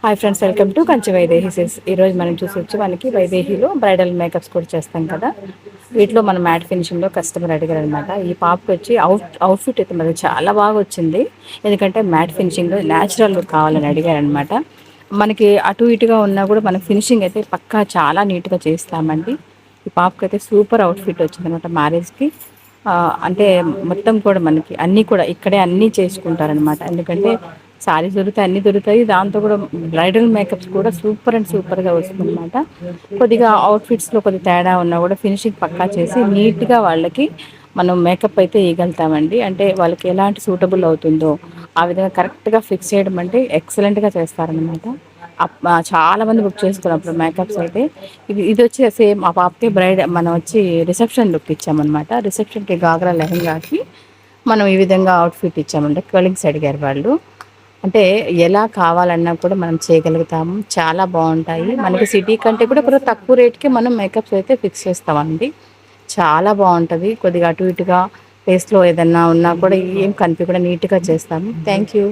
Hi friends, welcome to Kanchi Vaidehi silks. ఈరోజు మనం చూసొచ్చి మనకి వైదేహిలో బ్రైడల్ మేకప్స్ కూడా చేస్తాం కదా. వీటిలో మనం మ్యాట్ ఫినిషింగ్లో కస్టమర్ అడిగారు అనమాట. ఈ పాపకి వచ్చి అవుట్ఫిట్ అయితే మనకి చాలా బాగా వచ్చింది. ఎందుకంటే మ్యాట్ ఫినిషింగ్లో న్యాచురల్ లుక్ కావాలని అడిగారు అనమాట. మనకి అటు ఇటుగా ఉన్నా కూడా మనకి ఫినిషింగ్ అయితే పక్కా చాలా నీట్గా చేస్తామండి. ఈ పాపకి అయితే సూపర్ అవుట్ఫిట్ వచ్చింది అనమాట మ్యారేజ్కి. అంటే మొత్తం కూడా మనకి అన్నీ కూడా ఇక్కడే అన్నీ చేసుకుంటారనమాట. ఎందుకంటే సారీస్ దొరుకుతాయి, అన్నీ దొరుకుతాయి. దాంతో కూడా బ్రైడల్ మేకప్స్ కూడా సూపర్ అండ్ సూపర్గా వస్తుందన్నమాట. కొద్దిగా అవుట్ఫిట్స్లో కొద్ది తేడా ఉన్నా కూడా ఫినిషింగ్ పక్కా చేసి నీట్గా వాళ్ళకి మనం మేకప్ అయితే వేయగలుగుతామండి. అంటే వాళ్ళకి ఎలాంటి సూటబుల్ అవుతుందో ఆ విధంగా కరెక్ట్గా ఫిక్స్ చేయడం అంటే ఎక్సలెంట్గా చేస్తారనమాట. చాలా మంది బుక్ చేసుకున్నప్పుడు మేకప్స్ అయితే ఇది వచ్చి సేమ్ ఆ పాపకి బ్రైడ్ మనం వచ్చి రిసెప్షన్ లుక్ ఇచ్చామన్నమాట. రిసెప్షన్కి గాగ్రా లెహంగాకి మనం ఈ విధంగా అవుట్ఫిట్ ఇచ్చామంటే కలింగ్స్ అడిగారు వాళ్ళు. అంటే ఎలా కావాలన్నా కూడా మనం చేయగలుగుతాము. చాలా బాగుంటాయి. మనకి సిటీ కంటే కూడా కొద్దిగా తక్కువ రేట్కి మనం మేకప్స్ అయితే ఫిక్స్ చేస్తామండి. చాలా బాగుంటుంది. కొద్దిగా అటు ఇటుగా ఫేస్లో ఏదన్నా ఉన్నా కూడా ఏం కనిపి కూడా నీట్గా చేస్తాము. Thank you.